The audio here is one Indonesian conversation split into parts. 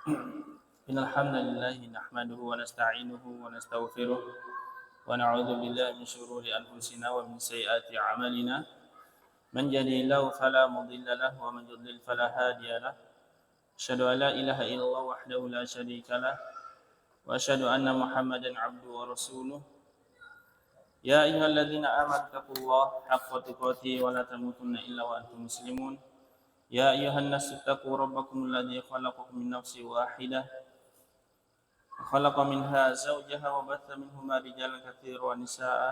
إن الحمد لله نحمده ونستعينه ونستغفره ونعوذ بالله من شرور أنفسنا ومن سيئات أعمالنا من يهده الله فلا مضل له ومن يضلل فلا هادي له أشهد أن لا إله إلا الله وحده لا شريك له وأشهد أن محمدا عبده ورسوله يا أيها الذين آمنوا اتقوا الله حق تقاته ولا تموتن إلا وأنتم مسلمون يا أيها الناس اتقوا ربكم الذي خلقكم من نفس واحدة وخلق منها زوجها وبث منهما رجالا كثيرا ونساء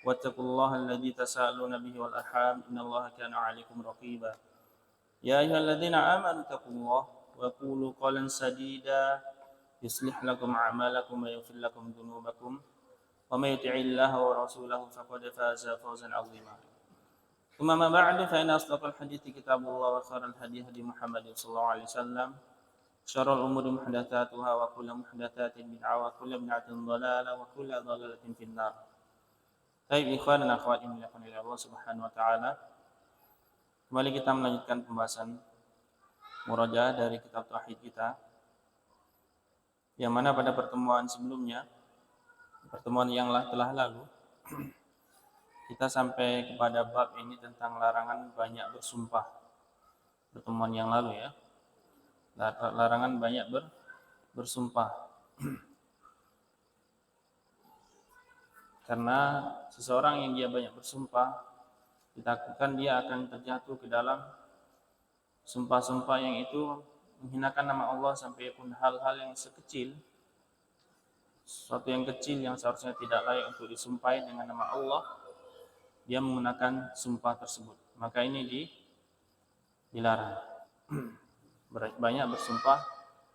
واتقوا الله الذي تساءلون به والأرحام إن الله كان عليكم رقيبا يا أيها الذين آمنوا اتقوا الله وقولوا قولا سديدا يصلح لكم أعمالكم ويغفر لكم ذنوبكم ومن يطع الله ورسوله فقد فاز فوزا عظيما ثم ما بعد فإن أصدق الحديث كتاب الله وخير الهدي هدي محمد صلى الله عليه وسلم شر الأمور محدثاتها وكل محدثات بدعة وكل بدعة ضلالة وكل ضلالة في النار. Baik ikhwan dan akhwat yang dimuliakan oleh Allah Subhanahu wa taala. Kembali kita melanjutkan pembahasan murajaah dari kitab tauhid kita. Yang mana pada pertemuan sebelumnya, pertemuan yang telah lalu, kita sampai kepada bab ini tentang larangan banyak bersumpah. Pertemuan yang lalu ya. Larangan banyak bersumpah. Karena seseorang yang dia banyak bersumpah, ditakutkan dia akan terjatuh ke dalam sumpah-sumpah yang itu menghinakan nama Allah sampai pun hal-hal yang sekecil, sesuatu yang kecil yang seharusnya tidak layak untuk disumpahi dengan nama Allah, dia menggunakan sumpah tersebut. Maka ini dilarang. Banyak bersumpah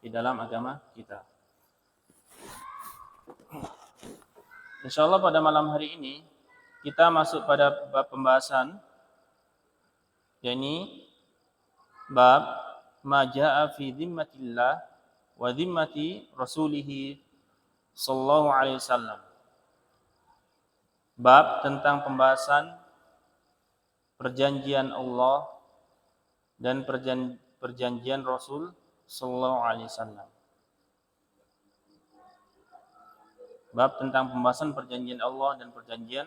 di dalam agama kita. Insyaallah pada malam hari ini kita masuk pada bab pembahasan, yakni bab ma jaa fi dhimmatillah wa dhimmati rasulih sallallahu alaihi wasallam. Bab tentang pembahasan perjanjian Allah dan perjanjian Rasul sallallahu alaihi wasallam. Bab tentang pembahasan perjanjian Allah dan perjanjian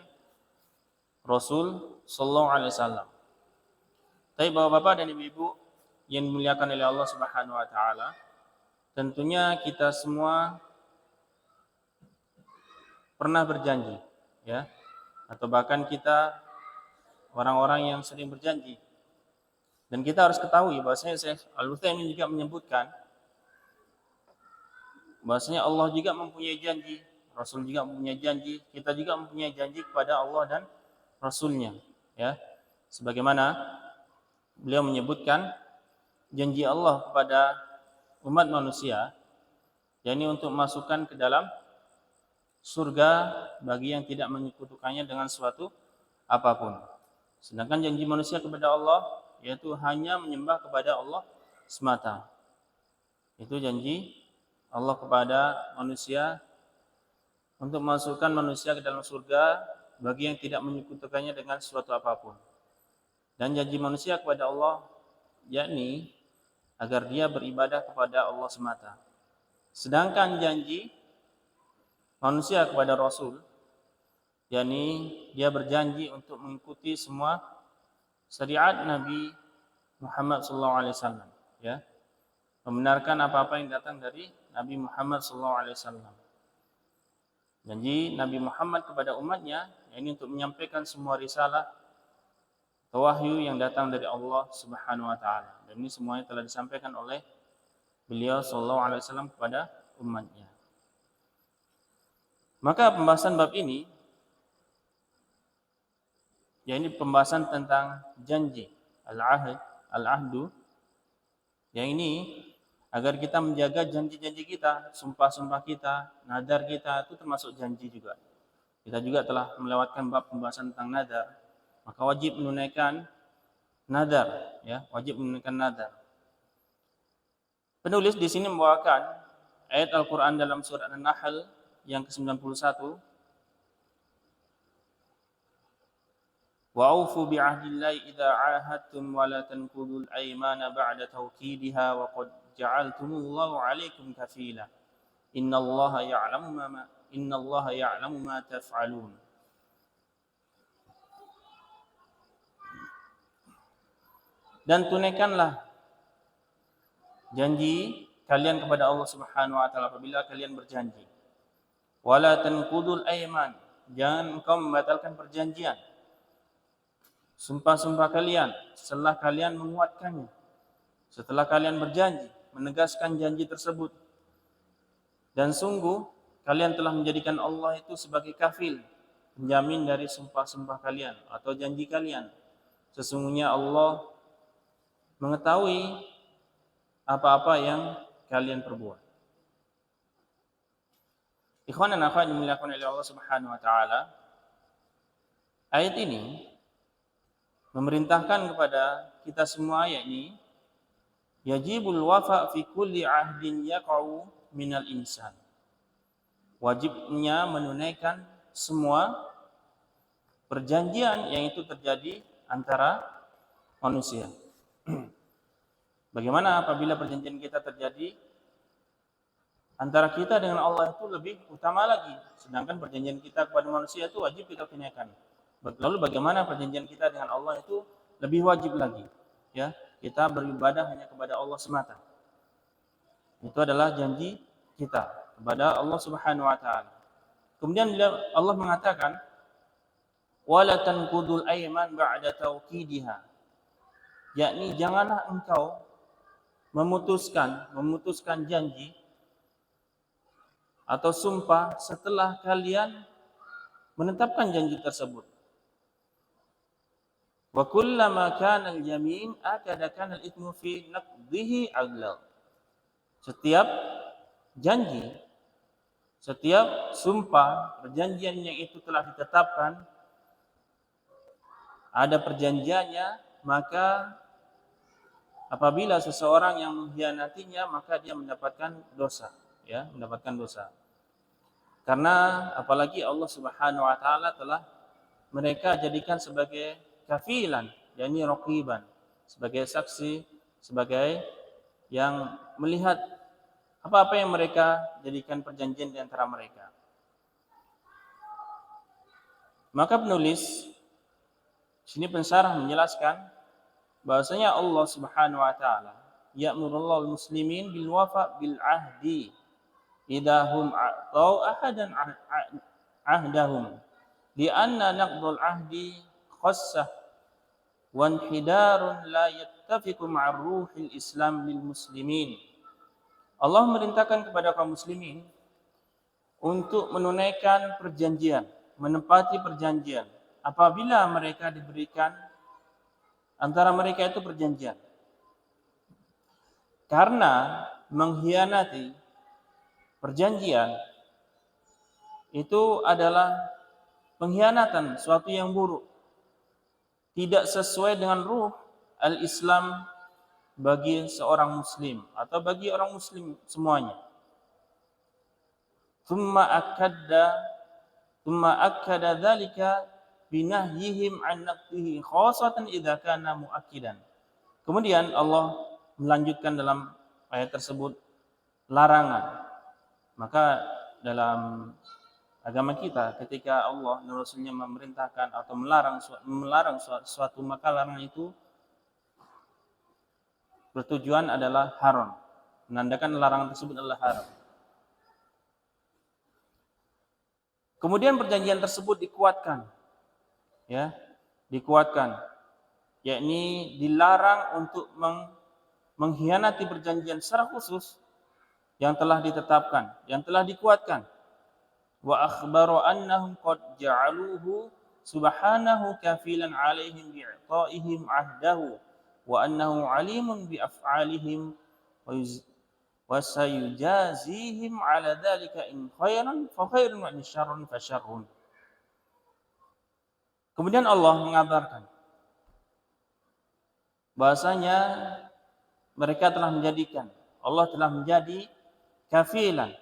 Rasul sallallahu alaihi wasallam. Tapi Bapak-bapak dan Ibu-ibu yang dimuliakan oleh Allah Subhanahu wa taala, tentunya kita semua pernah berjanji, ya. Atau bahkan kita orang-orang yang sering berjanji. Dan kita harus ketahui bahwasanya Syekh Al-Utsaimin juga menyebutkan bahwasanya Allah juga mempunyai janji, Rasul juga mempunyai janji, kita juga mempunyai janji kepada Allah dan Rasulnya, ya. Sebagaimana beliau menyebutkan janji Allah kepada umat manusia, yakni untuk masukkan ke dalam surga bagi yang tidak menyekutukannya dengan suatu apapun. Sedangkan janji manusia kepada Allah yaitu hanya menyembah kepada Allah semata. Itu janji Allah kepada manusia untuk memasukkan manusia ke dalam surga bagi yang tidak menyekutukannya dengan suatu apapun. Dan janji manusia kepada Allah yakni agar dia beribadah kepada Allah semata. Sedangkan janji manusia kepada Rasul yakni dia berjanji untuk mengikuti semua syariat Nabi Muhammad SAW, ya. Membenarkan apa-apa yang datang dari Nabi Muhammad SAW. Janji Nabi Muhammad kepada umatnya ini untuk menyampaikan semua risalah atau wahyu yang datang dari Allah Subhanahu wa taala. Dan ini semuanya telah disampaikan oleh beliau sallallahu alaihi wasallam kepada umatnya. Maka pembahasan bab ini yakni pembahasan tentang janji, al-ahdu, yang ini agar kita menjaga janji-janji kita, sumpah-sumpah kita, nadar kita, itu termasuk janji juga. Kita juga telah melewatkan bab pembahasan tentang nadar. Maka wajib menunaikan nadar, ya, wajib menunaikan nadar. Penulis di sini membawakan ayat Al-Qur'an dalam surat An-Nahl yang ke-91. Wa aufu bi'ahdillahi idza 'ahadtum wa la tanqudul aymana ba'da tawkidiha wa qad ja'altumullahu 'alaikum kafila. Innallaha ya'lamu ma taf'alun. Dan tunaikanlah janji kalian kepada Allah Subhanahu wa taala apabila kalian berjanji. Wala tanqudul aiman, jangan engkau membatalkan perjanjian. Sumpah-sumpah kalian setelah kalian menguatkannya. Setelah kalian berjanji, menegaskan janji tersebut. Dan sungguh kalian telah menjadikan Allah itu sebagai kafil, penjamin dari sumpah-sumpah kalian atau janji kalian. Sesungguhnya Allah mengetahui apa-apa yang kalian perbuat. Ikhwan dan akhwat yang dimuliakan oleh Allah Subhanahu wa taala, ayat ini memerintahkan kepada kita semua, yakni yajibul wafa fi kulli ahdin yaqa'u minal insan. Wajibnya menunaikan semua perjanjian yang itu terjadi antara manusia. Bagaimana apabila perjanjian kita terjadi antara kita dengan Allah itu lebih utama lagi, sedangkan perjanjian kita kepada manusia itu wajib kita tunaikan. Lalu bagaimana perjanjian kita dengan Allah itu lebih wajib lagi? Ya, kita beribadah hanya kepada Allah semata. Itu adalah janji kita kepada Allah Subhanahu wa taala. Kemudian Allah mengatakan, "Wala tanqudul aiman ba'da tawkidiha." Yakni janganlah engkau memutuskan janji atau sumpah setelah kalian menetapkan janji tersebut. Wa kullama kana al-yamin akada kana al-ithmu fi naqdihi aghlal. Setiap janji, setiap sumpah, perjanjian yang itu telah ditetapkan, ada perjanjiannya, maka apabila seseorang yang mengkhianatinya, maka dia mendapatkan dosa, ya, mendapatkan dosa. Karena apalagi Allah Subhanahu wa taala telah mereka jadikan sebagai kafilan, yakni raqiban, sebagai saksi, sebagai yang melihat apa-apa yang mereka jadikan perjanjian di antara mereka. Maka penulis sini pensarah menjelaskan bahwasanya Allah Subhanahu wa taala ya'murullahu muslimin bil wafa bil ahdi idahum atau ahadan ahdahum li anna naqdul ahdi khassah wa inhidarun la yattafiqu ma'ar ruhil islam lil muslimin. Allah memerintahkan kepada kaum muslimin untuk menunaikan perjanjian, menepati perjanjian apabila mereka diberikan antara mereka itu perjanjian. Karena mengkhianati perjanjian itu adalah pengkhianatan, suatu yang buruk, tidak sesuai dengan ruh al-Islam bagi seorang muslim atau bagi orang muslim semuanya. Thumma akkada dzalika binahyihim an naqdihi khassatan idza kana muakkidan. Kemudian Allah melanjutkan dalam ayat tersebut larangan. Maka dalam agama kita ketika Allah dan Rasulnya memerintahkan atau melarang suatu, maka larangan itu bertujuan adalah haram, menandakan larangan tersebut adalah haram. Kemudian perjanjian tersebut dikuatkan, ya, dikuatkan, yakni dilarang untuk mengkhianati perjanjian secara khusus yang telah ditetapkan, yang telah dikuatkan. Wa akhbaru annahum qad ja'aluhu subhanahu kafilan 'alaihim bi'ta'ihim 'ahdahu wa annahu 'alimun bi af'alihim wa sayujazihim 'ala dzalika in khairan fa khairun wa in syarran fa syarrun. Kemudian Allah mengabarkan bahasanya mereka telah menjadikan, Allah telah menjadi kafilan,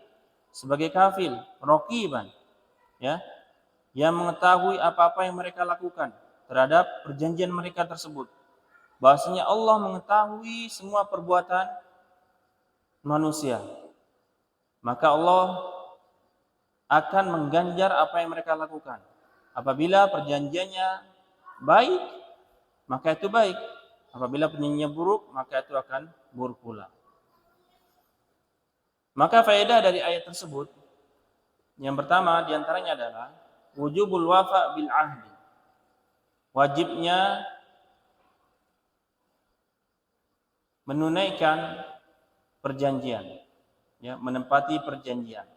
sebagai kafil, raqiban, ya, yang mengetahui apa-apa yang mereka lakukan. terhadap perjanjian mereka tersebut. Bahwasanya Allah mengetahui semua perbuatan manusia. Maka Allah akan mengganjar apa yang mereka lakukan. Apabila perjanjiannya baik, maka itu baik. Apabila perjanjiannya buruk, maka itu akan buruk pula. Maka faedah dari ayat tersebut, yang pertama diantaranya adalah wujubul wafa bil ahdi. Wajibnya menunaikan perjanjian, ya, menempati perjanjian.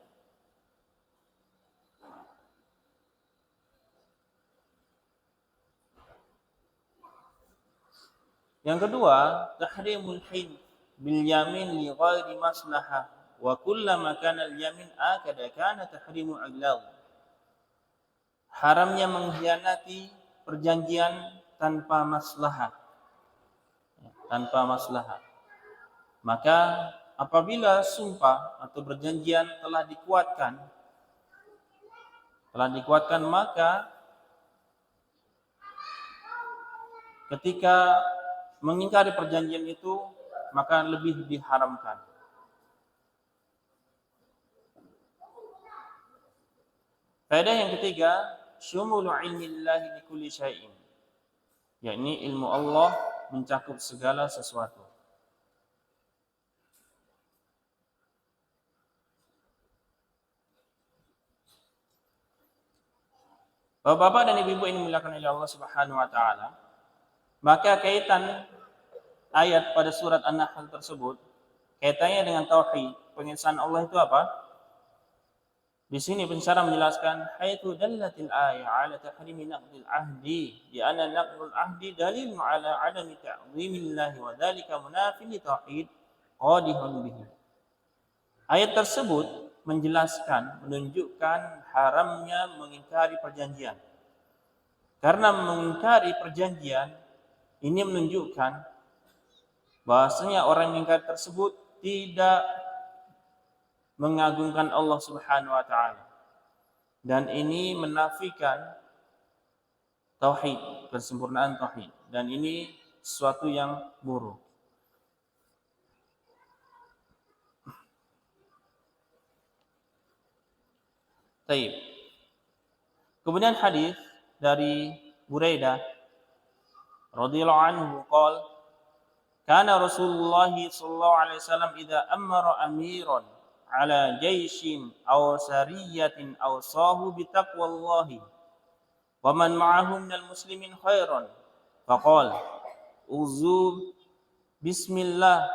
Yang kedua, tahrimul hin bil yamin li ghairi maslahah wa kullama kana al yamin akada kana tahrimu iglal. Haramnya mengkhianati perjanjian tanpa maslahat. Tanpa maslahat. Maka apabila sumpah atau perjanjian telah dikuatkan, maka ketika mengingkari perjanjian itu, maka lebih diharamkan. Faedah yang ketiga, syumulu ilmillahi li kulli syai'in. Yakni ilmu Allah mencakup segala sesuatu. Bapak-bapak dan ibu-ibu yang dimuliakan oleh Allah Subhanahu wa taala, maka kaitan ayat pada surat An-Nahl tersebut kaitannya dengan tauhid, pengesaan Allah itu apa? Di sini pensyarah menjelaskan haitsu dallatil ayat ala tahrimi naqdil ahdi di anna naqdul ahdi dalilun ala adami ta'zimillah wa dzalika munafin li tauhid qadihun bihi. Ayat tersebut menunjukkan haramnya mengingkari perjanjian. Karena mengingkari perjanjian ini menunjukkan bahwasanya orang yang mengingkari tersebut tidak mengagungkan Allah Subhanahu wa taala. Dan ini menafikan tauhid, kesempurnaan tauhid, dan ini sesuatu yang buruk. Baik. Kemudian hadis dari Buraidah radhiyallahu anhu qala kana Rasulullah sallallahu alaihi wasallam idza amara amiran ala jaishin aw sariyatin aw sahu bi taqwallahi wa man ma'ahum minal muslimin khairan faqala uzu bismillah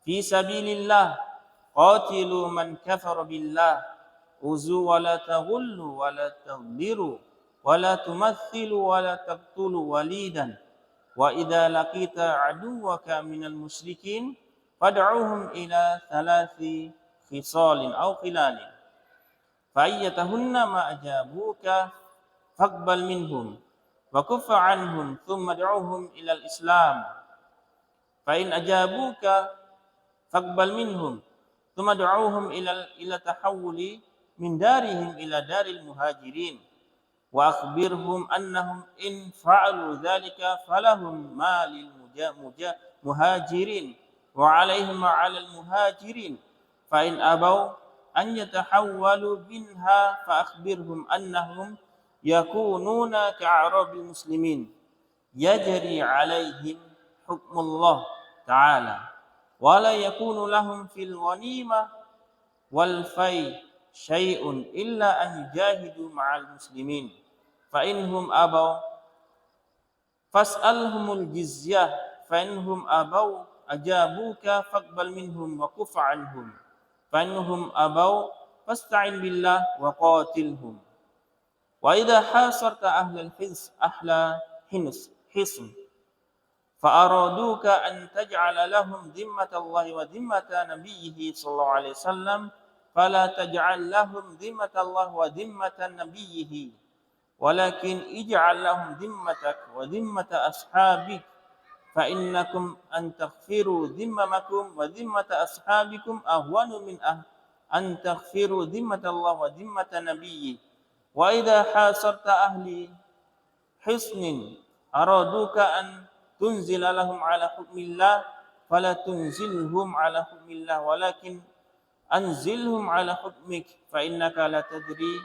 fi sabilillah qatilu man kafara billah uzu wa la taghullu wa la taghdiru wa la tumathilu wa la taqtulu walidan wa idza laqita aduwaka minal musyrikin fad'uhum ila thalathi khisalin aw khilalin fa ayyatahunna ma ajabuka faqbal minhum wa kuffa anhum thumma ad'uhum ila al-islam fa in ajabuka faqbal minhum thumma ad'uhum ila tahawuli min darihim ila daril muhajirin wa akhbirhum annahum in fa'alu dhalika falahum ma lil muhajirin wa alaihim ma 'alal muhajirin fa in abaw an yatahawwalu minha fa akhbirhum annahum yakununa ka'arabil muslimin yajri 'alaihim hukmullah ta'ala wa la yakunu lahum fil ghanimah wal fai syai'un illa an yujahidu ma'al muslimin fa inhum abaw fas'alhumul jizyah fa inhum abaw ajabuka faqbal minhum wa kuffa anhum fa inhum abaw fasta'in billah wa qatilhum wa idha hasarta ahlal hisn fa araduka an taj'ala lahum dhimmatallahi wa dhimmata nabiyhi sallallahu alaihi wasallam fala taj'al lahum dhimmatallah wa dhimmata nabiyhi walakin ij'al lahum dhimmatak wa dhimmata ashabik fa innakum an taghfiru dhimmamakum wa dhimmata ashabikum ahwanu min an taghfiru dhimmatallah wa dhimmata nabiyyi wa idha hasarta ahli husnin araduka an tunzila lahum ala hukmillah fala tunzilhum ala hukmillah walakin anzilhum ala hukmik fa innaka la tadri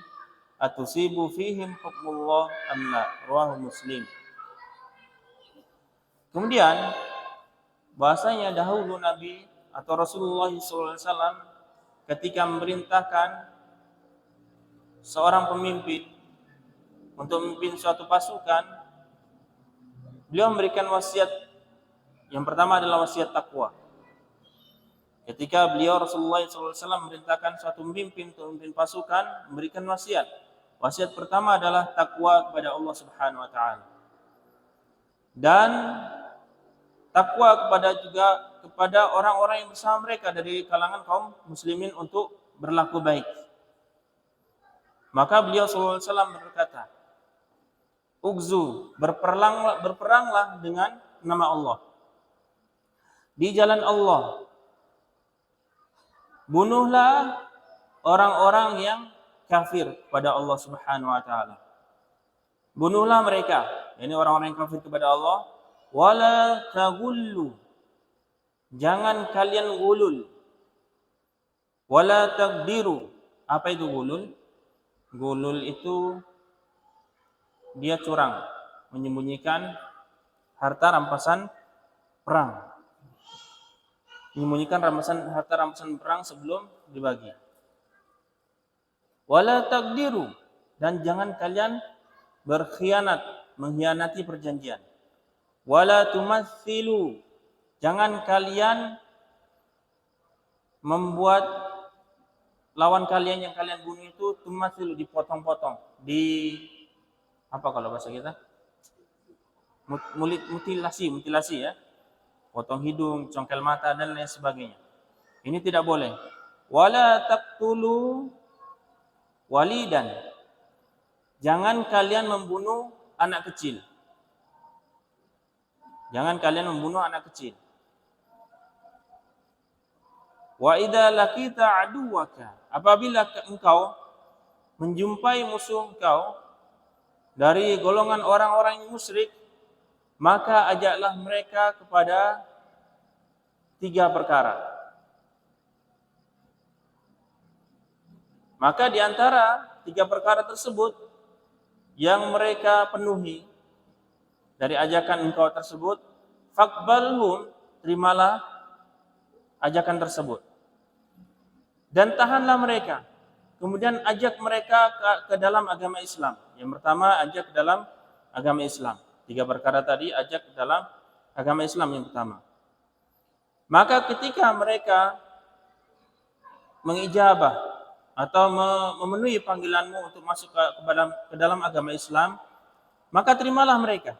atusibu fihim hukmullah am la. Rawahu Muslim. Kemudian bahasanya dahulu Nabi atau Rasulullah SAW ketika memerintahkan seorang pemimpin untuk memimpin suatu pasukan, beliau memberikan wasiat. Yang pertama adalah wasiat takwa. Ketika beliau Rasulullah SAW memerintahkan suatu pemimpin untuk memimpin pasukan, memberikan wasiat. Wasiat pertama adalah takwa kepada Allah Subhanahu wa taala. Dan takwa kepada orang-orang yang bersama mereka dari kalangan kaum muslimin untuk berlaku baik. Maka beliau sallallahu alaihi wasallam berkata, "Ugzu, berperanglah dengan nama Allah. Di jalan Allah. Bunuhlah orang-orang yang kafir kepada Allah Subhanahu wa taala. Bunuhlah mereka." Ini orang-orang yang kafir kepada Allah. Wala taghullu. Jangan kalian gulul. Wala taqdiru. Apa itu gulul? Gulul itu dia curang, menyembunyikan harta rampasan perang. Menyembunyikan harta rampasan perang sebelum dibagi. Wala taqdiru, dan jangan kalian berkhianat, mengkhianati perjanjian. Wala tumatsilu, jangan kalian membuat lawan kalian yang kalian bunuh itu tumatsilu, dipotong-potong, apa kalau bahasa kita? Mutilasi ya. Potong hidung, congkel mata dan lain sebagainya. Ini tidak boleh. Wala taqtulu walidan, jangan kalian membunuh anak kecil. Jangan kalian membunuh anak kecil. Wa idza laqita aduwaka, apabila engkau menjumpai musuh engkau dari golongan orang-orang yang musyrik, maka ajaklah mereka kepada 3 perkara. Maka di antara 3 perkara tersebut yang mereka penuhi dari ajakan engkau tersebut, faqbalhum, terimalah ajakan tersebut. Dan tahanlah mereka. Kemudian ajak mereka ke dalam agama Islam. Yang pertama, ajak ke dalam agama Islam. 3 perkara tadi, ajak ke dalam agama Islam yang pertama. Maka ketika mereka mengijabah atau memenuhi panggilanmu untuk masuk ke dalam agama Islam, maka terimalah mereka.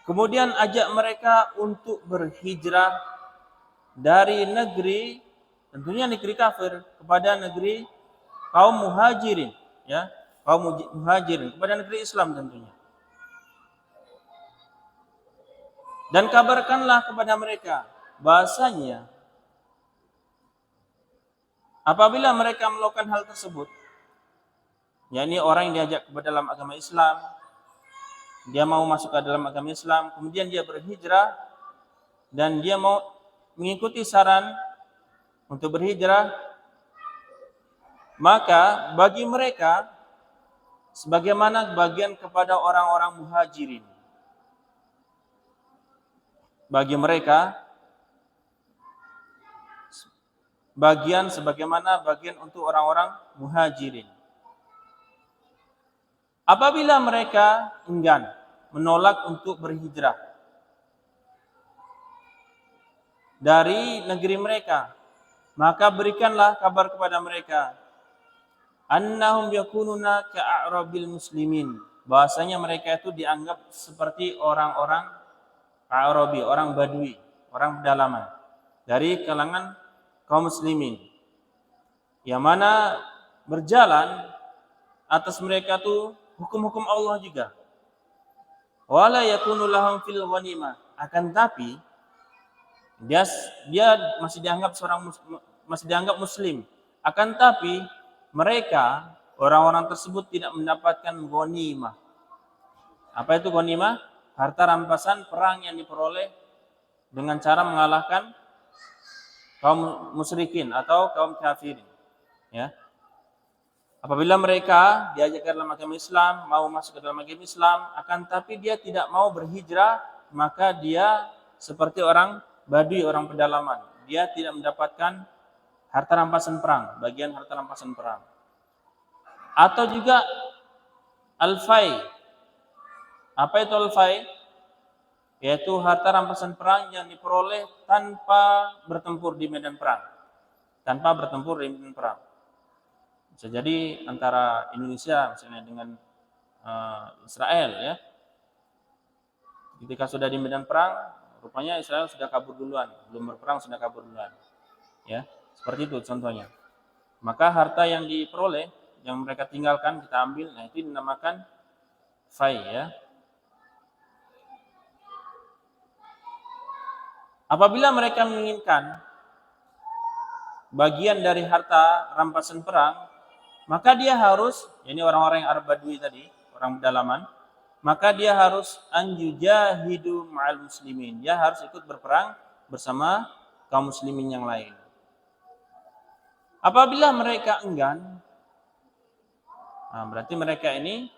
Kemudian ajak mereka untuk berhijrah dari negeri, tentunya negeri kafir, kepada negeri kaum muhajirin, ya, kaum muhajirin, kepada negeri Islam tentunya. Dan kabarkanlah kepada mereka bahasanya apabila mereka melakukan hal tersebut, yakni orang yang diajak kepada dalam agama Islam, dia mau masuk ke dalam agama Islam, kemudian dia berhijrah dan dia mau mengikuti saran untuk berhijrah, maka bagi mereka sebagaimana bagian kepada orang-orang muhajirin. Bagi mereka bagian sebagaimana bagian untuk orang-orang muhajirin. Apabila mereka enggan, menolak untuk berhijrah dari negeri mereka, maka berikanlah kabar kepada mereka, annahum yakununa ka'arabil muslimin, bahasanya mereka itu dianggap seperti orang-orang Arabi, orang Badui, orang pedalaman dari kalangan kaum muslimin, yang mana berjalan atas mereka tuh hukum-hukum Allah juga. Wala yakunu lahum fil ghanimah, akan tapi dia masih dianggap muslim. Akan tapi mereka orang-orang tersebut tidak mendapatkan ghanimah. Apa itu ghanimah? Harta rampasan perang yang diperoleh dengan cara mengalahkan kaum musyrikin atau kaum kafirin. Ya. Apabila mereka diajak ke dalam agama Islam, mau masuk ke dalam agama Islam, akan tapi dia tidak mau berhijrah, maka dia seperti orang Badui, orang pedalaman. Dia tidak mendapatkan harta rampasan perang, bagian harta rampasan perang. Atau juga al-fai. Apa itu al-fai? Yaitu harta rampasan perang yang diperoleh tanpa bertempur di medan perang. Tanpa bertempur di medan perang. Bisa jadi antara Indonesia misalnya dengan Israel ya. Ketika sudah di medan perang, rupanya Israel sudah kabur duluan, belum berperang sudah kabur duluan. Ya, seperti itu contohnya. Maka harta yang diperoleh, yang mereka tinggalkan kita ambil, nah itu dinamakan fai ya. Apabila mereka menginginkan bagian dari harta rampasan perang, maka dia harus, ini orang-orang yang Arab Badui tadi, orang pedalaman, maka dia harus anjujahidu ma'al muslimin. Dia harus ikut berperang bersama kaum muslimin yang lain. Apabila mereka enggan, nah berarti mereka ini,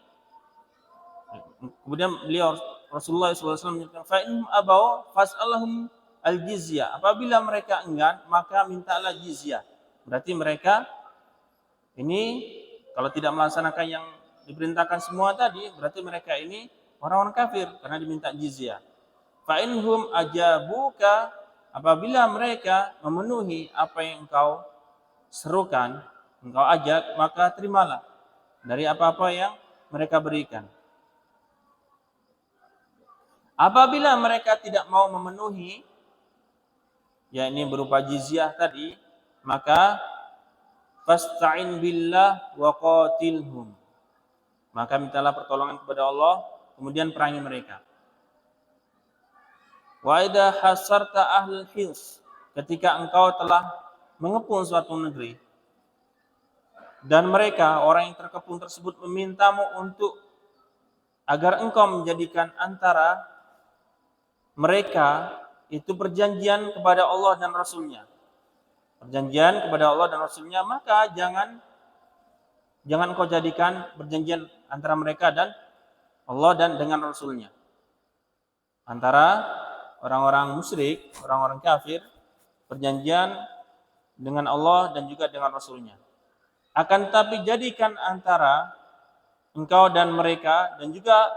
kemudian beliau Rasulullah SAW menyebutkan, fa'in abau fas'alahum al-jizyah. Apabila mereka enggan, maka mintalah jizyah. Berarti mereka ini kalau tidak melaksanakan yang diperintahkan semua tadi, berarti mereka ini orang-orang kafir karena diminta jizyah. Fa inhum ajabuka, apabila mereka memenuhi apa yang engkau serukan, engkau ajak, maka terimalah dari apa-apa yang mereka berikan. Apabila mereka tidak mau memenuhi, yakni berupa jizyah tadi, maka fasta'in billah wa qatilhum. Maka mintalah pertolongan kepada Allah, kemudian perangi mereka. Wa idza hasarta ahlul hils, ketika engkau telah mengepung suatu negeri dan mereka orang yang terkepung tersebut memintamu untuk agar engkau menjadikan antara mereka itu perjanjian kepada Allah dan Rasul-Nya. Perjanjian kepada Allah dan Rasul-Nya, maka jangan kau jadikan perjanjian antara mereka dan Allah dan dengan Rasul-Nya. Antara orang-orang musyrik, orang-orang kafir, perjanjian dengan Allah dan juga dengan Rasul-Nya. Akan tapi jadikan antara engkau dan mereka dan juga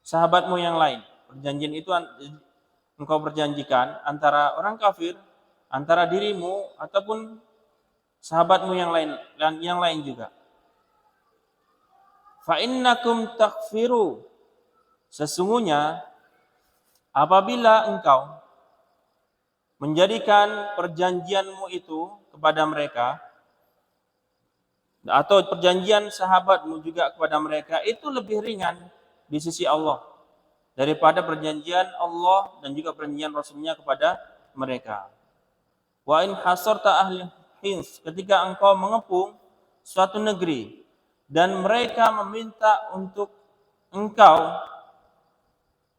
sahabatmu yang lain. Perjanjian itu engkau perjanjikan antara orang kafir, antara dirimu ataupun sahabatmu yang lain dan yang lain juga. Fa innakum taghfiru, sesungguhnya apabila engkau menjadikan perjanjianmu itu kepada mereka atau perjanjian sahabatmu juga kepada mereka, itu lebih ringan di sisi Allah daripada perjanjian Allah dan juga perjanjian Rasulnya kepada mereka. Wa in hasarta ahli hins, ketika engkau mengepung suatu negeri dan mereka meminta untuk engkau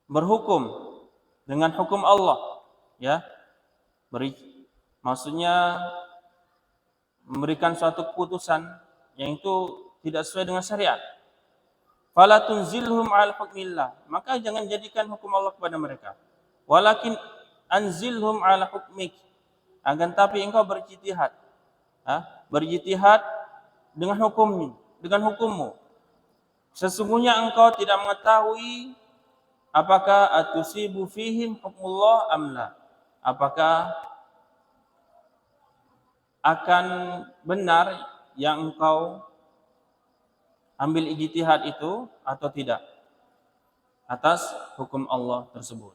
berhukum dengan hukum Allah, ya, maksudnya memberikan suatu keputusan yang itu tidak sesuai dengan syariat. Fala tunzilhum al hukmillah, maka jangan jadikan hukum Allah kepada mereka. Walakin anzilhum ala hukmik, akan tapi engkau berijtihad, berijtihad dengan hukummu. Sesungguhnya engkau tidak mengetahui apakah atusibu fihim hukmullah amla, apakah akan benar yang engkau ambil ijtihad itu atau tidak atas hukum Allah tersebut.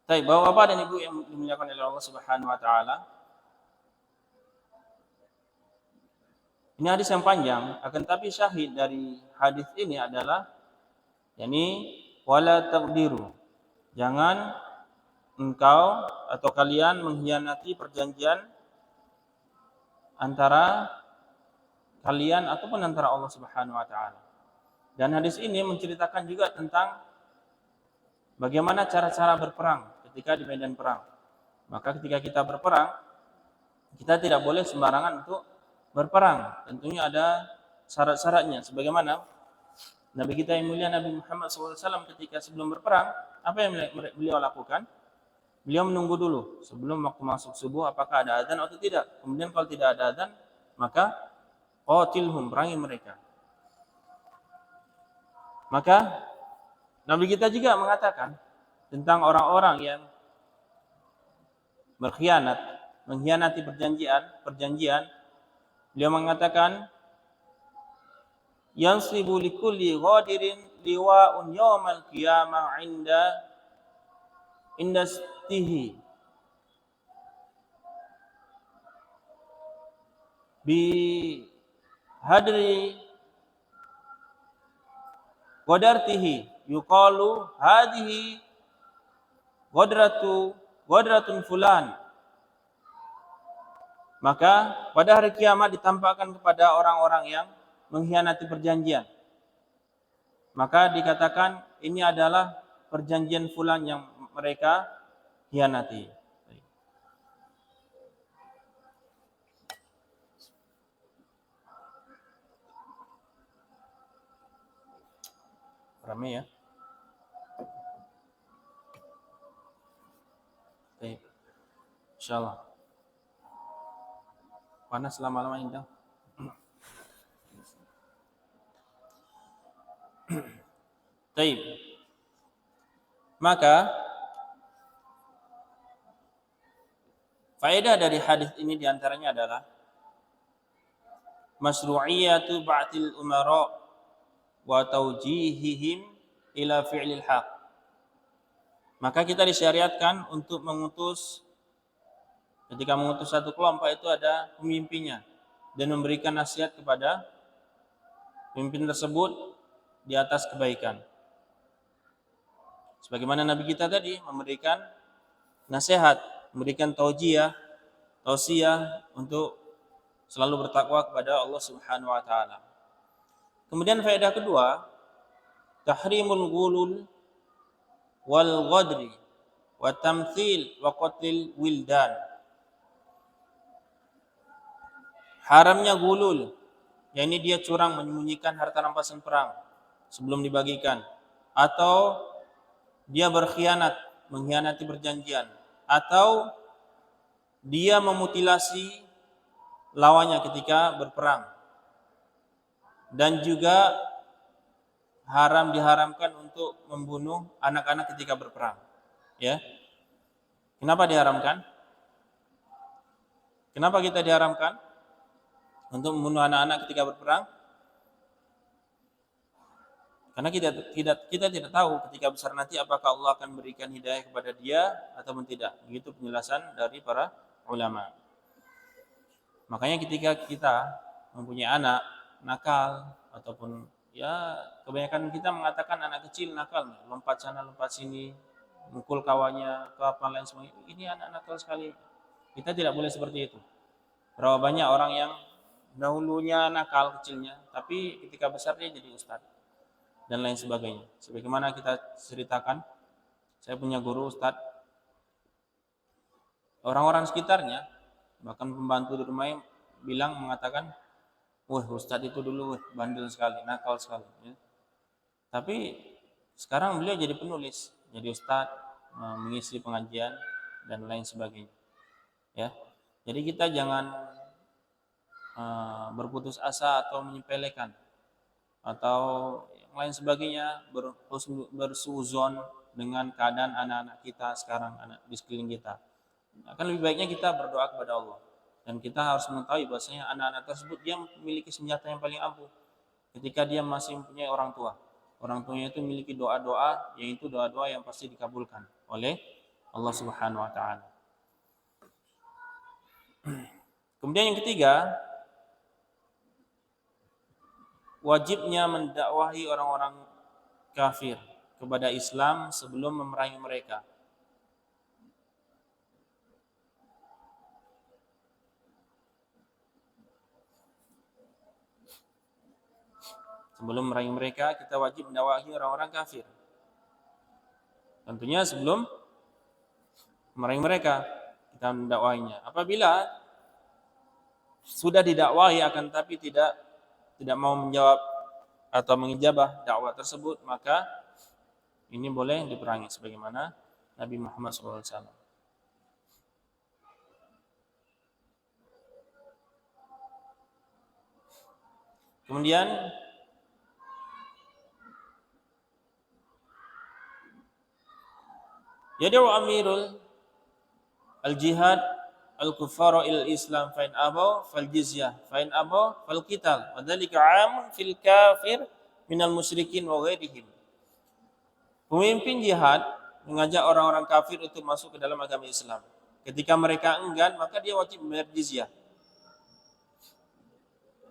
Baik, Bapak dan Ibu yang dimuliakan oleh Allah Subhanahu wa taala. Ini hadis yang panjang, akan tapi syahid dari hadis ini adalah yakni wala taqdiru. Jangan engkau atau kalian mengkhianati perjanjian antara kalian ataupun antara Allah Subhanahu wa taala. Dan hadis ini menceritakan juga tentang bagaimana cara-cara berperang ketika di medan perang. Maka ketika kita berperang, kita tidak boleh sembarangan untuk berperang. Tentunya ada syarat-syaratnya. Sebagaimana Nabi kita yang mulia Nabi Muhammad SAW ketika sebelum berperang, apa yang beliau lakukan? Beliau menunggu dulu sebelum waktu masuk subuh apakah ada adzan atau tidak. Kemudian kalau tidak ada adzan, maka qatilhum, perangi mereka. Maka Nabi kita juga mengatakan tentang orang-orang yang berkhianat, mengkhianati perjanjian. Beliau mengatakan yansibu likulli ghadirin liwa'un yawmal qiyamah inda stihi bi hadri qadartihi yuqalu hadhihi qadratun fulan. Maka pada hari kiamat ditampakkan kepada orang-orang yang mengkhianati perjanjian. Maka dikatakan ini adalah perjanjian fulan yang mereka khianati. Ramai ya. Baik. Insyaallah. Panas lama-lama indah. Baik. Maka faedah dari hadis ini diantaranya adalah masyru'iyatu ba'til umara wa taujihihim ila fi'lil haq. Maka kita disyariatkan untuk mengutus, ketika mengutus satu kelompok itu ada pemimpinnya dan memberikan nasihat kepada pemimpin tersebut di atas kebaikan. Sebagaimana Nabi kita tadi memberikan nasihat, memberikan tausiah untuk selalu bertakwa kepada Allah Subhanahu wa taala. Kemudian faedah kedua, tahrimul ghulul wal ghadri wa tamthil wa qatlil wildan. Haramnya gulul, yakni dia curang menyembunyikan harta rampasan perang sebelum dibagikan, atau dia berkhianat, mengkhianati perjanjian, atau dia memutilasi lawannya ketika berperang. Dan juga diharamkan untuk membunuh anak-anak ketika berperang. Ya. Kenapa diharamkan? Kenapa kita diharamkan untuk membunuh anak-anak ketika berperang? Karena kita tidak tahu ketika besar nanti apakah Allah akan berikan hidayah kepada dia ataupun tidak. Begitu penjelasan dari para ulama. Makanya ketika kita mempunyai anak nakal ataupun ya kebanyakan kita mengatakan anak kecil nakal, lompat sana lompat sini, mukul kawannya, ke apa lain sebagainya. Ini anak nakal sekali. Kita tidak boleh seperti itu. Berapa banyak orang yang dahulunya nakal kecilnya, tapi ketika besar dia jadi ustaz dan lain sebagainya. Sebagaimana kita ceritakan, saya punya guru ustaz, orang-orang sekitarnya bahkan pembantu di rumah mengatakan, wah ustaz itu dulu bandel sekali, nakal sekali. Ya. Tapi sekarang beliau jadi penulis, jadi ustaz, mengisi pengajian dan lain sebagainya. Ya, jadi kita jangan berputus asa atau menyepelekan atau yang lain sebagainya, bersuzon dengan keadaan anak-anak kita sekarang, anak di sekeliling kita. Akan lebih baiknya kita berdoa kepada Allah, dan kita harus mengetahui bahwasanya anak-anak tersebut dia memiliki senjata yang paling ampuh ketika dia masih mempunyai orang tua. Orang tuanya itu memiliki doa-doa, yaitu doa-doa yang pasti dikabulkan oleh Allah Subhanahu wa taala. Kemudian yang ketiga, wajibnya mendakwahi orang-orang kafir kepada Islam sebelum memerangi mereka. Sebelum merangi mereka, kita wajib mendakwahi orang-orang kafir. Tentunya sebelum merangi mereka, kita mendakwahinya. Apabila sudah didakwahi akan tapi tidak mau menjawab atau mengijabah dakwah tersebut, maka ini boleh diperangi sebagaimana Nabi Muhammad SAW. Kemudian yad'u amirul al-jihad al-kuffara il Islam fa in abaw fal jizyah fa in abaw fal qital wa dzalika 'amun fil kafir minal musyrikin wa ghairihim. Pemimpin jihad mengajak orang-orang kafir untuk masuk ke dalam agama Islam. Ketika mereka enggan, maka dia wajib membayar jizyah.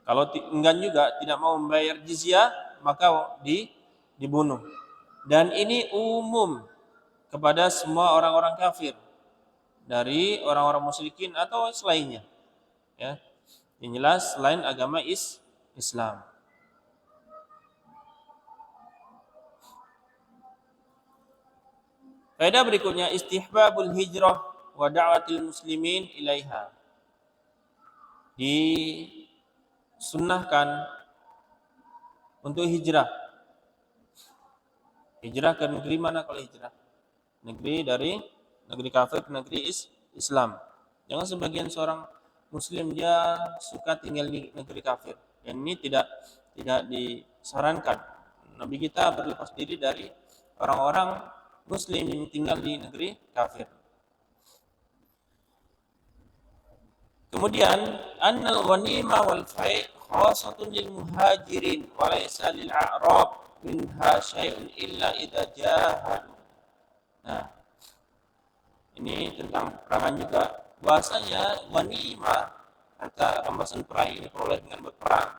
Kalau enggan juga tidak mau membayar jizyah, maka dibunuh. Dan ini umum kepada semua orang-orang kafir, dari orang-orang musyrikin atau selainnya, ya. Yang jelas selain agama Islam. Faedah berikutnya, istihbabul hijrah wa da'watil muslimin ilaiha. Disunnahkan untuk hijrah. Hijrah ke negeri mana kalau hijrah? Negeri dari negeri kafir ke negeri Islam. Jangan sebagian seorang muslim dia suka tinggal di negeri kafir. Dan ini tidak disarankan. Nabi kita berlepas diri dari orang-orang muslim yang tinggal di negeri kafir. Kemudian annal ghanimah wal fai' khasatun lil muhajirin wa laysa lil a'rab minha syai'un illa idza jahadu. Nah, ini tentang perangan juga. Bahasanya ghanimah harta rampasan perang ini diperoleh dengan berperang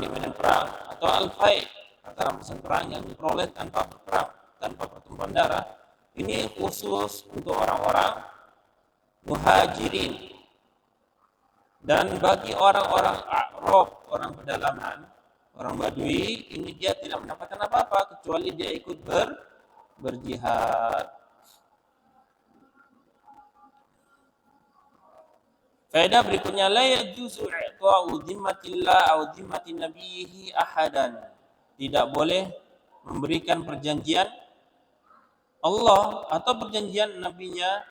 di medan perang, atau al-fai' harta rampasan perang yang diperoleh tanpa berperang, tanpa pertumpahan darah. Ini khusus untuk orang-orang muhajirin. Dan bagi orang-orang Arab, orang pedalaman, orang Badui, ini dia tidak mendapatkan apa-apa kecuali dia ikut berjihad. Faedah berikutnya, la yajuzu i'ta'u dhimmatillah aw dhimmati nabiyhi ahadan. Tidak boleh memberikan perjanjian Allah atau perjanjian nabinya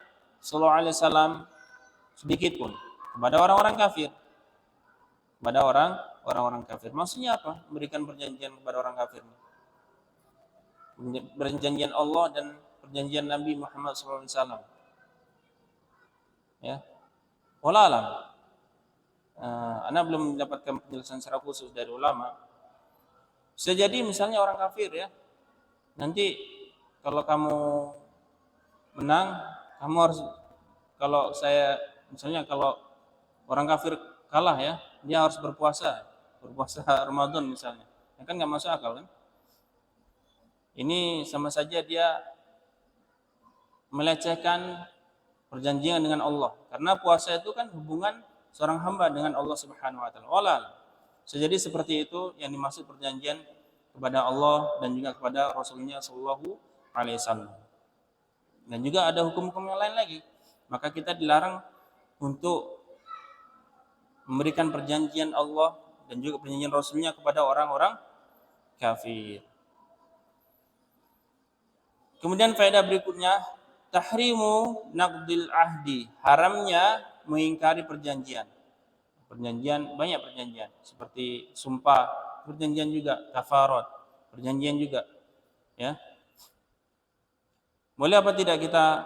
sallallahu alaihi wasallam sedikit pun kepada orang-orang kafir. Kepada orang-orang kafir. Maksudnya apa? Memberikan perjanjian kepada orang kafir. Perjanjian Allah dan perjanjian Nabi Muhammad SAW. Ya. Wallahu alam. Anda belum mendapatkan penjelasan secara khusus dari ulama. Bisa jadi misalnya orang kafir ya. Nanti kalau kamu menang, kamu harus, kalau orang kafir kalah ya, dia harus berpuasa Ramadan misalnya. Ya kan nggak masuk akal kan? Ini sama saja dia melecehkan perjanjian dengan Allah. Karena puasa itu kan hubungan seorang hamba dengan Allah Subhanahu wa taala. Walal. Sejadi seperti itu yang dimaksud perjanjian kepada Allah dan juga kepada Rasulnya sallallahu alaihi wasallam. Dan juga ada hukum-hukum yang lain lagi. Maka kita dilarang untuk memberikan perjanjian Allah dan juga perjanjian Rasulnya kepada orang-orang kafir. Kemudian faedah berikutnya, tahrimu naqdil ahdi, haramnya mengingkari perjanjian. Banyak perjanjian seperti sumpah, perjanjian juga, kafarat, perjanjian juga, ya. Boleh apa tidak kita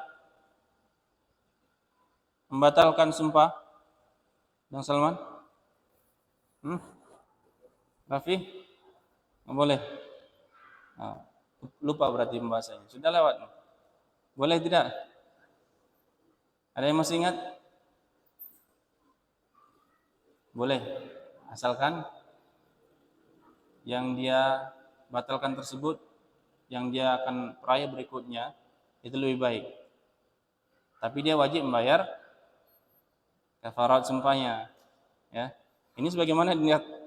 membatalkan sumpah? Bang Salman? Rafi? Nggak boleh. Nah, lupa berarti pembahasannya. Sudah lewat. Boleh tidak? Ada yang masih ingat? Boleh. Asalkan yang dia batalkan tersebut, yang dia akan peraya berikutnya, itu lebih baik. Tapi dia wajib membayar kafarat sumpahnya. Ya. Ini sebagaimana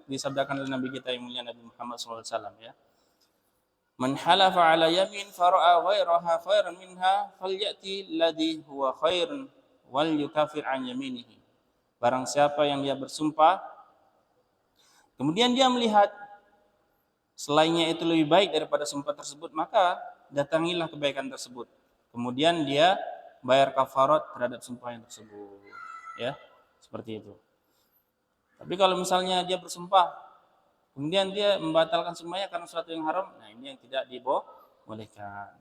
disabdakan oleh Nabi kita yang mulia Nabi Muhammad SAW, ya. Man halafa ala yamin fara'a ghairaha khairan minha falyati alladhi huwa khairun wal yukafir an yaminihi. Barang siapa yang dia bersumpah kemudian dia melihat selainnya itu lebih baik daripada sumpah tersebut, maka datangilah kebaikan tersebut. Kemudian dia bayar kafarat terhadap sumpah yang tersebut, ya. Seperti itu. Tapi kalau misalnya dia bersumpah kemudian dia membatalkan semuanya karena sesuatu yang haram, nah ini yang tidak dibolehkan.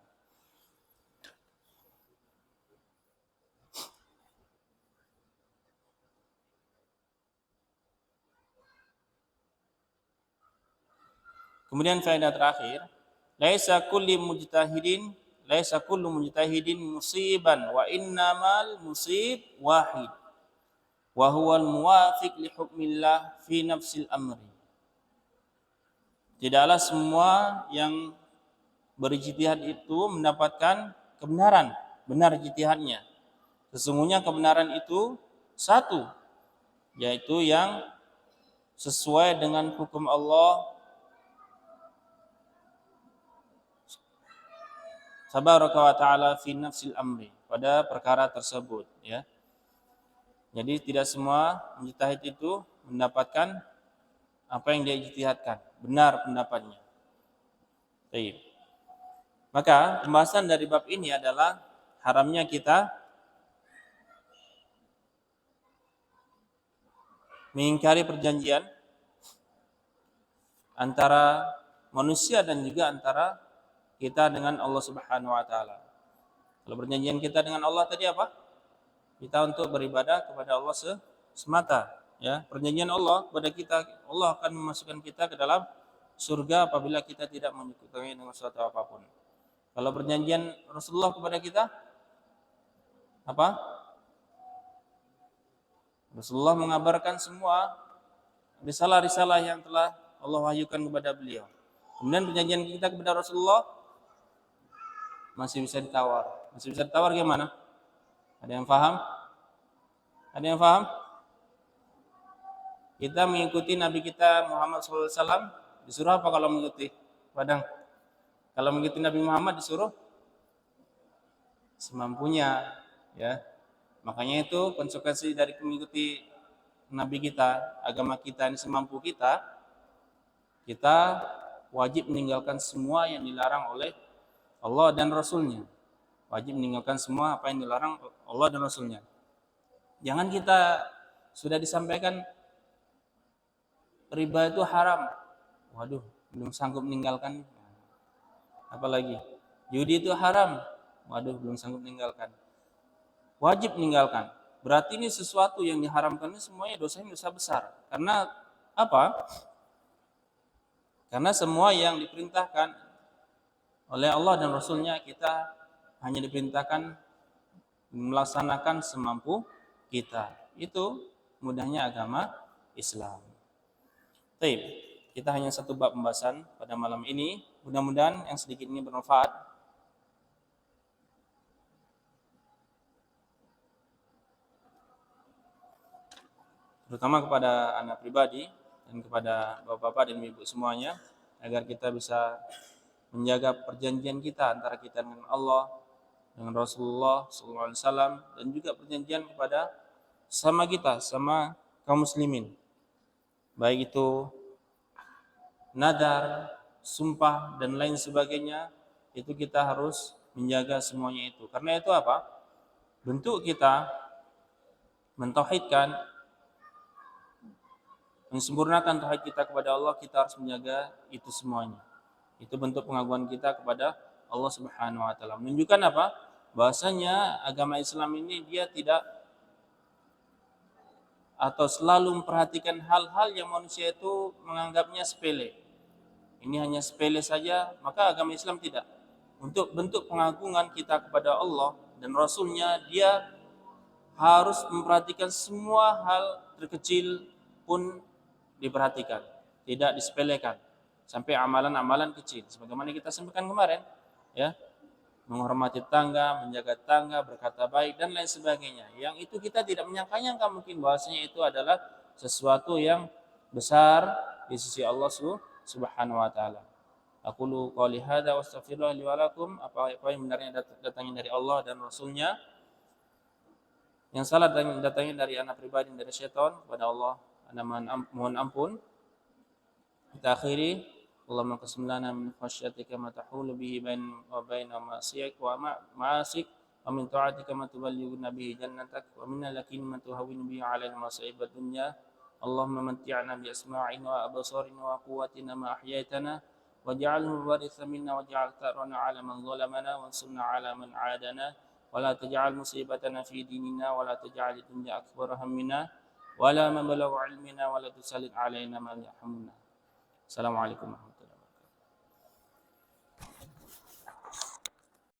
Kemudian faedah terakhir, laisa kullu mujtahidin musiban wa innamal musib wahid wa huwal muwafiq li hukmillah fi nafsil amri. Tidaklah semua yang berijtihad itu mendapatkan kebenaran, benar ijtihadnya. Sesungguhnya kebenaran itu satu, yaitu yang sesuai dengan hukum Allah tabaraka wa ta'ala fi nafsil amri, pada perkara tersebut, ya. Jadi tidak semua mujtahid itu mendapatkan apa yang dia ijtihadkan, benar pendapatnya. Baik. Maka pembahasan dari bab ini adalah haramnya kita mengingkari perjanjian antara manusia dan juga antara kita dengan Allah Subhanahu wa taala. Kalau perjanjian kita dengan Allah tadi apa? Kita untuk beribadah kepada Allah semata, ya. Perjanjian Allah kepada kita, Allah akan memasukkan kita ke dalam surga apabila kita tidak menyekutukan dengan sesuatu apapun. Kalau perjanjian Rasulullah kepada kita apa? Rasulullah mengabarkan semua risalah-risalah yang telah Allah wahyukan kepada beliau. Kemudian perjanjian kita kepada Rasulullah masih bisa ditawar. Masih bisa ditawar gimana? Ada yang paham? Ada yang paham? Kita mengikuti Nabi kita Muhammad SAW, disuruh apa kalau mengikuti? Padang. Kalau mengikuti Nabi Muhammad disuruh semampunya, ya. Makanya itu konsekuensi dari mengikuti Nabi kita, agama kita ini semampu kita, kita wajib meninggalkan semua yang dilarang oleh Allah dan Rasulnya. Wajib meninggalkan semua apa yang dilarang Allah dan Rasulnya. Jangan kita sudah disampaikan riba itu haram, waduh, belum sanggup meninggalkan. Apalagi judi itu haram, waduh, belum sanggup meninggalkan. Wajib meninggalkan. Berarti ini sesuatu yang diharamkan ini semuanya dosanya dosa besar. Karena apa? Karena semua yang diperintahkan oleh Allah dan Rasulnya kita hanya diperintahkan melaksanakan semampu kita. Itu mudahnya agama Islam. Baik, kita hanya satu bab pembahasan pada malam ini. Mudah-mudahan yang sedikit ini bermanfaat. Terutama kepada anak pribadi dan kepada bapak-bapak dan ibu semuanya, agar kita bisa menjaga perjanjian kita antara kita dengan Allah, dengan Rasulullah SAW, dan juga perjanjian kepada sama kita, sama kaum muslimin. Baik itu nadar, sumpah, dan lain sebagainya, itu kita harus menjaga semuanya itu. Karena itu apa? Bentuk kita mentauhidkan, mensempurnakan tauhid kita kepada Allah, kita harus menjaga itu semuanya. Itu bentuk pengakuan kita kepada Allah Subhanahu wa taala. Menunjukkan apa? Bahasanya agama Islam ini dia tidak atau selalu memperhatikan hal-hal yang manusia itu menganggapnya sepele. Ini hanya sepele saja, maka agama Islam tidak. Untuk bentuk pengagungan kita kepada Allah dan Rasulnya, dia harus memperhatikan semua hal terkecil pun diperhatikan, tidak disepelekan. Sampai amalan-amalan kecil, sebagaimana kita sampaikan kemarin, ya, menghormati tangga, menjaga tangga, berkata baik dan lain sebagainya. Yang itu kita tidak menyangka-nyangka mungkin bahwasanya itu adalah sesuatu yang besar di sisi Allah Subhanahu wa taala. Aqulu qouli hadza wa astaghfirullah li wa lakum. Apa yang benarnya datangnya dari Allah dan Rasulnya. Yang salah datangnya dari anak pribadi dari syaitan. Kepada Allah ana mohon ampun. Kita akhiri. Allahumma qsim lana min khasyatika ma tahulu bihi baina ma'siyik wa ma'asik wa min ta'atika ma tuballighuna bihi jannatak wa min al-yaqini ma tuhawwinu bihi 'alaina masa'ib ad-dunya. Allahumma matti'na bi asma'ina wa absarina wa quwwatina ma ahyaytana waj'alhu waritha minna waj'al tharana 'ala man zalamana wansurna 'ala man 'adana wa la taj'al musibatana fi dinina wa la taj'al ad-dunya akbar hammina wa la mablagha 'ilmina wa la tusallit 'alaina man la yahmuna. Assalamualaikum.